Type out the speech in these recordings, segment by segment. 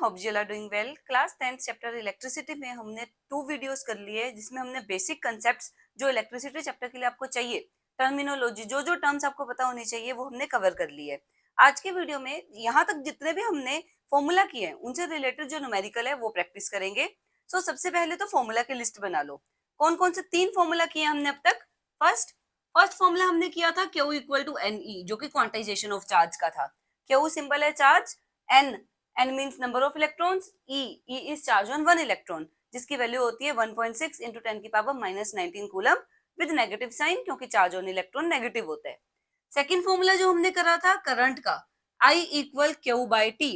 Hope you are doing well. Class 10th chapter electricity में हमने 2 videos कर लिए जिसमें हमने बेसिक कंसेप्ट्स जो इलेक्ट्रिसिटी चैप्टर के लिए आपको चाहिए, टर्मिनोलॉजी जो जो टर्म्स आपको पता होनी चाहिए वो हमने कवर कर ली है। आज की वीडियो में यहाँ तक जितने भी हमने फॉर्मूला किए हैं उनसे रिलेटेड जो न्यूमेरिकल है वो प्रैक्टिस करेंगे। सो सबसे पहले तो फॉर्मूला की लिस्ट बना लो। कौन कौन से 3 फॉर्मूला किए हमने अब तक। फर्स्ट फॉर्मूला हमने किया था Q इक्वल टू NE जो कि क्वांटाइजेशन ऑफ चार्ज का था। Q सिंबल है charge, n means number of electrons, E is charge on 1 electron जिसकी वैल्यू होती है 1.6 इंटू 10 की power -19 coulomb with negative sign क्योंकि चार्ज ऑन इलेक्ट्रॉन नेगेटिव होता है। सेकेंड फॉर्मूला जो हमने करा था करंट का, I equal Q by t.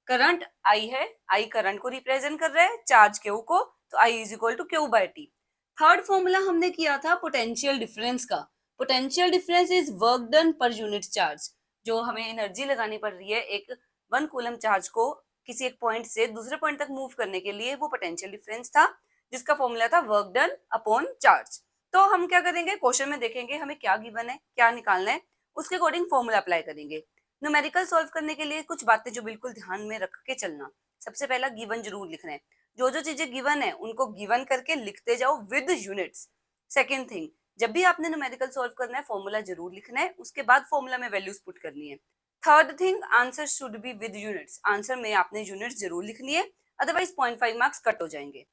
Current I है, I करंट को रिप्रेजेंट कर रहा है, चार्ज Q को, तो I is equal to Q by t. Third formula हमने किया था पोटेंशियल डिफरेंस का। Potential difference is work done per unit charge. जो हमें एनर्जी लगानी पड़ रही है एक 1 कूलम चार्ज को किसी एक पॉइंट से दूसरे पॉइंट तक मूव करने के लिए, वो पोटेंशियल डिफरेंस था जिसका फॉर्मूला था वर्क डन अपॉन चार्ज। तो हम क्या करेंगे, क्वेश्चन में देखेंगे हमें क्या गिवन है, क्या निकालना है, उसके अकॉर्डिंग फॉर्मूला अप्लाई करेंगे। न्यूमेरिकल सॉल्व करने के लिए कुछ बातें जो बिल्कुल ध्यान में रख के चलना। सबसे पहला गिवन जरूर लिखना है, जो जो चीजें गिवन है उनको गिवन करके लिखते जाओ विद यूनिट्स। सेकेंड थिंग, जब भी आपने न्यूमेरिकल सॉल्व करना है फॉर्मूला जरूर लिखना है, उसके बाद फॉर्मूला में वैल्यूज पुट करनी है। Third thing, answer should be with units. Answer में आपने यूनिट्स जरूर लिखनी है, अदरवाइज 0.5 मार्क्स कट हो जाएंगे।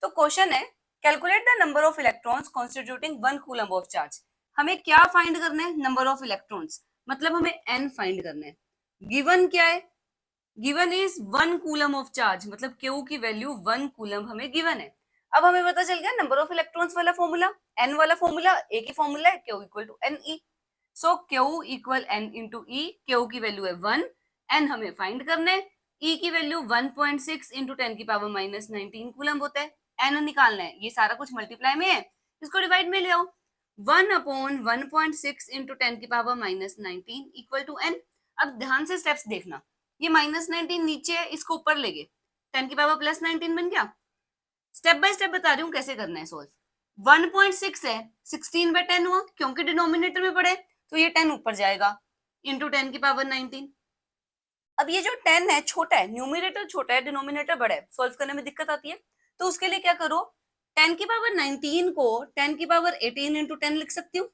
तो क्वेश्चन है calculate the number of electrons constituting 1 coulomb of charge. हमें क्या फाइंड करना है, नंबर ऑफ इलेक्ट्रॉन्स, मतलब हमें n फाइंड करना है। गिवन क्या है, given is 1 coulomb of charge, मतलब Q की वैल्यू 1 कूलम हमें गिवन है। अब हमें पता चल गया नंबर ऑफ इलेक्ट्रॉन्स वाला फॉर्मूला, n वाला फॉर्मूला एक ही फॉर्मूला है, Q equal to NE। So Q equal N into E। Q की वैल्यू है 1, N हमें फाइंड करना है, E की वैल्यू 1.6 इंटू 10 की पावर -19 कूलम होता है, N निकालना है। ये सारा कुछ मल्टीप्लाई में है, इसको डिवाइड में ले आओ। 1 अपॉन 1.6 इंटू 10 की पावर -19 इक्वल टू N। अब ध्यान से स्टेप्स देखना, ये -19 नीचे है, इसको ऊपर ले गए, 10 की पावर +19 बन गया। स्टेप बाय स्टेप बता रही हूँ कैसे करना है सॉल्व। 1.6 है, 16 बाय 10 हुआ क्योंकि डिनोमिनेटर में पड़े, तो ये 10 ऊपर जाएगा इंटू 10 की पावर 19। अब ये जो 10 है छोटा है, न्यूमिनेटर छोटा है, डिनोमिनेटर बड़ा है, सॉल्व करने में दिक्कत आती है। तो उसके लिए क्या करो, 10 की पावर 19 को 10 की पावर 18 इंटू 10 लिख सकती हूँ।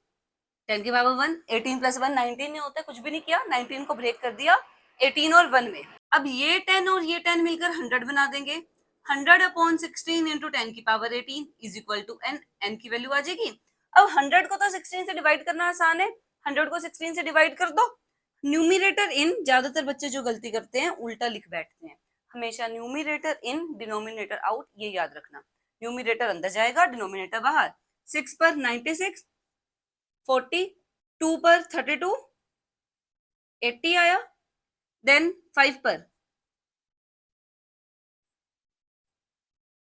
10 की पावर 1, 18 प्लस 1 19 नहीं होता, कुछ भी नहीं किया, 19 को ब्रेक कर दिया 18 और 1 में। अब ये 10 और ये 10 मिलकर 100 बना देंगे। 100 अपॉन 16 इंटू 10 की power 18 is equal to n। n की वैल्यू आ जाएगी। अब 100 को तो 16 से डिवाइड करना आसान है, 100 को 16 से डिवाइड कर दो। न्यूमिरेटर इन, ज्यादातर बच्चे जो गलती करते हैं उल्टा लिख बैठते हैं, हमेशा न्यूमिरेटर इन डिनोमिनेटर आउट, ये याद रखना। न्यूमिरेटर अंदर जाएगा, डिनोमिनेटर बाहर। 6 पर 96, 40, 2 पर 32, 80 आया, देन 5 पर,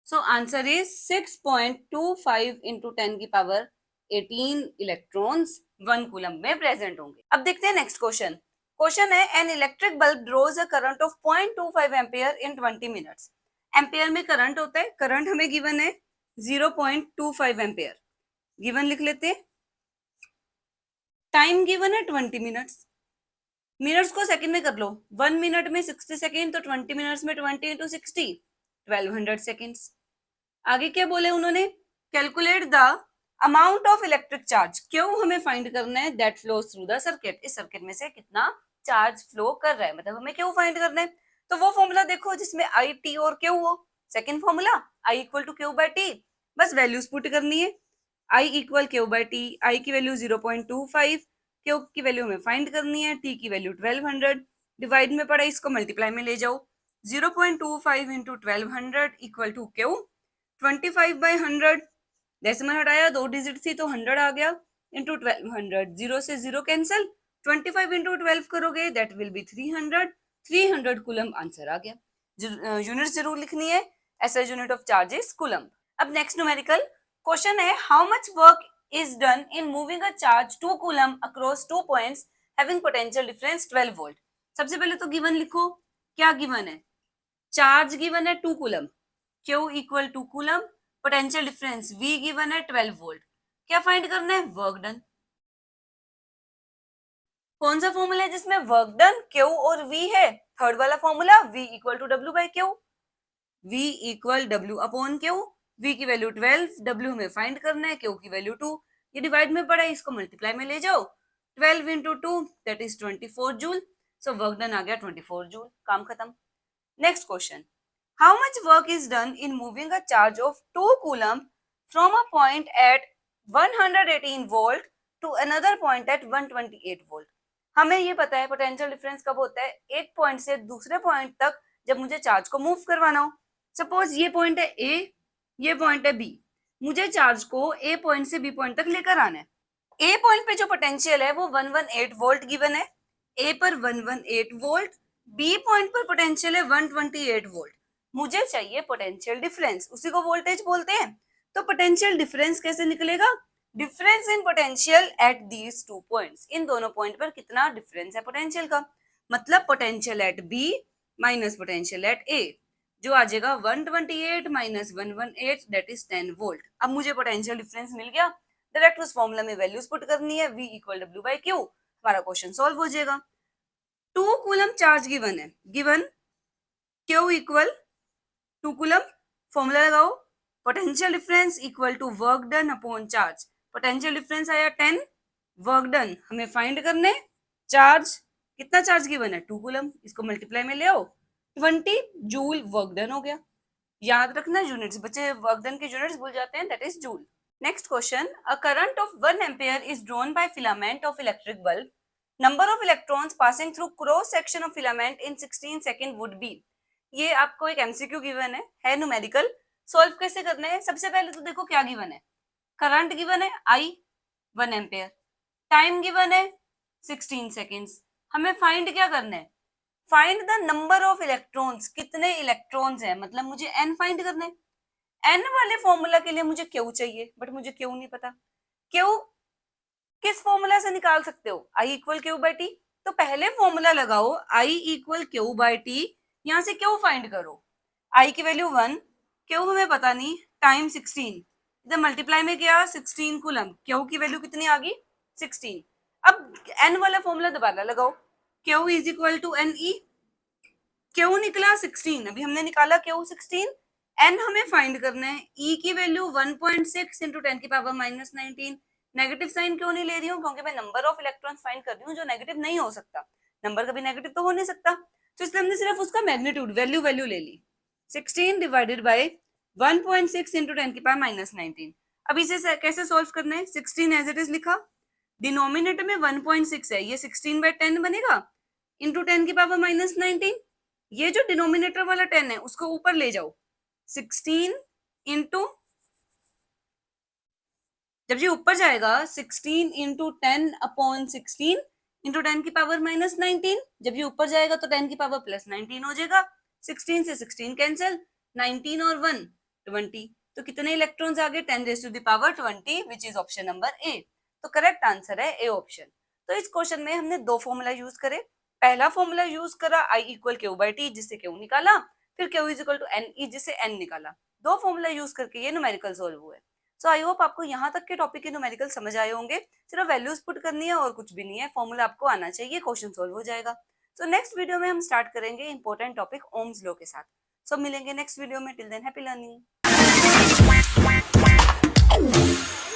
सो आंसर इज 6.25 इंटू 10 की पावर 18 इलेक्ट्रॉन्स 1 कूलम में प्रेजेंट होंगे। अब देखते हैं नेक्स्ट क्वेश्चन। क्वेश्चन है an electric bulb draws a current of 0.25 ampere in 20 minutes. Ampere में करंट होता है, करंट हमें गिवन है 0.25 एम्पियर, गिवन लिख लेते हैं। टाइम गिवन है 20 मिनट्स, मिनट्स को सेकंड में कर लो, 1 मिनट में 60 सेकंड, तो 20 मिनट्स में 20 इंटू 60 1200 सेकेंड्स। आगे क्या बोले उन्होंने, calculate the amount of electric charge. क्यों हमें फाइंड करना है, that flows through the circuit. इस सर्किट में से कितना चार्ज फ्लो कर रहा है, मतलब हमें क्यों फाइंड करना है। तो वो फॉर्मूला देखो जिसमें आई टी और क्यू हो, second formula I equal to Q by t, बस वैल्यूज पुट करनी है। I equal Q by t, I की वैल्यू 0.25, क्यू की वैल्यू हमें फाइंड करनी है, टी की वैल्यू 1200, डिवाइड में पड़ा इसको मल्टीप्लाई में ले जाओ। 0.25 into 1200 equal to Q 25 by 100, decimal हटाया, 2 डिजिट थी तो 100 आ गया, इंटू 1200, 0 से 0 कैंसिल, 25 इंटू 12 करोगे that will be 300, 300 coulomb answer आ गया। यूनिट जरूर लिखनी है, ऐसा unit of charge is coulomb. अब नेक्स्ट न्यूमेरिकल क्वेश्चन है how much work is done in moving a charge 2 coulomb across 2 points having potential difference 12 volt। सबसे पहले तो गिवन लिखो, क्या गिवन है, चार्ज गिवन है 2 coulomb, Q equal to coulomb, potential difference V given है 12 volt. क्या फाइंड करना है, वर्क डन। कौन सा फॉर्मूला है जिसमें वर्क डन Q और V है, थर्ड वाला formula V equal to W by Q। V equal W upon Q, V की वैल्यू 12, W हमें फाइंड करना है, Q की वैल्यू 2, ये डिवाइड में पड़ा है, इसको मल्टीप्लाई में ले जाओ, 12 into 2 that is 24 joule, so work done आ गया 24 जूल, काम खत्म। Next question, how much work is done in moving a charge of 2 coulomb from a point at 118 volt to another point at 128 volt. हमें ये पता है potential difference कब होता है, एक पॉइंट से दूसरे पॉइंट तक जब मुझे चार्ज को मूव करवाना हो। सपोज ये पॉइंट है ए, ये पॉइंट है बी, मुझे चार्ज को ए पॉइंट से बी पॉइंट तक लेकर आना है। ए पॉइंट पे जो पोटेंशियल है वो 118 वोल्ट गिवन है, ए पर 118 वोल्ट, बी पॉइंट पर पोटेंशियल है 128 वोल्ट। मुझे चाहिए पोटेंशियल डिफरेंस, उसी को वोल्टेज बोलते हैं। तो पोटेंशियल डिफरेंस कैसे निकलेगा, difference in potential at these two points, इन दोनों पॉइंट पर कितना डिफरेंस है पोटेंशियल का, मतलब potential at B minus potential at A, जो आ जाएगा 128 माइनस 118 दैट इज 10 वोल्ट। अब मुझे पोटेंशियल डिफरेंस मिल गया, डायरेक्ट उस फॉर्मूला में वैल्यूज पुट करनी है, V equal W by Q, हमारा क्वेश्चन सॉल्व हो जाएगा। 2 कूलम चार्ज गिवन है, given Q equal 2 coulomb, formula लगाओ, potential difference equal to work done upon charge, potential difference आया 10, वर्क डन हमें फाइंड करने, चार्ज कितना चार्ज गिवन है 2 कूलम, इसको मल्टीप्लाई में ले आओ, 20 जूल वर्क डन हो गया। याद रखना यूनिट्स, बच्चे वर्क डन के यूनिट्स भूल जाते हैं, that is joule. Next question, a current of 1 ampere is drawn by filament of electric bulb. Number of electrons passing through cross section of filament in 16 second would be. ये आपको एक MCQ given है numerical, solve कैसे करना है। सबसे पहले तो देखो क्या गिवन है, करंट गिवन है I 1 एम्पेयर, टाइम गिवन है 16 सेकेंड्स, हमें फाइंड क्या करना है, find the number of electrons, कितने इलेक्ट्रॉन्स हैं, मतलब मुझे n फाइंड करना है। n वाले फॉर्मूला के लिए मुझे Q चाहिए, बट मुझे Q नहीं पता। Q किस फॉर्मूला से निकाल सकते हो, I equal Q by T, तो पहले फॉर्मूला लगाओ I equal Q by T, यहाँ से Q फाइंड करो, I की वैल्यू 1, Q हमें पता नहीं, टाइम 16, इधर मल्टीप्लाई में किया 16 कूलम, Q की वैल्यू कितनी आ गई 16। अब n वाला फॉर्मूला दोबारा लगाओ, Q is equal to n E, Q निकला 16, अभी हमने निकाला Q 16, n हमें फाइंड करना है, E की वैल्यू 1.6 इंटू 10 की पावर माइनस 19, नेगेटिव साइन क्यों नहीं ले रही हूँ, क्योंकि मैं नंबर ऑफ इलेक्ट्रॉन्स फाइंड कर रही हूँ जो नेगेटिव नहीं हो सकता, नंबर कभी नेगेटिव तो हो नहीं सकता, तो इसलिए हमने सिर्फ उसका मैग्नीट्यूड वैल्यू ले ली, 16 डिवाइडेड बाय 1.6 इंटू 10 की पावर माइनस 19। अब इसे कैसे सॉल्व करना है, 16 एज इट इज लिखा, डिनोमिनेटर में 1.6 है, ये 16 बाय 10 बनेगा इंटू 10 की पावर माइनस 19, ये जो डिनोमिनेटर वाला 10 है उसको ऊपर ले जाओ, 16 इंटू, जब ये ऊपर जाएगा 16 इंटू 10 अपॉन 16 इंटू 10 की पावर माइनस 19, जब ये ऊपर जाएगा तो 10 की पावर प्लस 19 हो जाएगा, 16 से 16 कैंसिल, 19 और 1 20, तो कितने इलेक्ट्रॉन्स आ गए 10 raise to the power 20, which is option number A. तो करेक्ट आंसर है ए ऑप्शन। तो इस क्वेश्चन में हमने दो फॉर्मूला यूज करे, पहला फॉर्मूला यूज करा I equal Q by t जिससे Q निकाला, फिर Q is equal to n E जिससे n निकाला, दो फॉर्मूला यूज करके ये न्यूमेरिकल सोल्व हुए। सो आई होप आपको यहाँ तक के टॉपिक के न्यूमेरिकल समझ आए होंगे, सिर्फ वैल्यूज पुट करनी है और कुछ भी नहीं है, फॉर्मूला आपको आना चाहिए, क्वेश्चन सोल्व हो जाएगा। सो नेक्स्ट वीडियो में हम स्टार्ट करेंगे इंपॉर्टेंट टॉपिक ओम्स लॉ के साथ। सो मिलेंगे नेक्स्ट वीडियो में, टिल देन हैप्पी लर्निंग।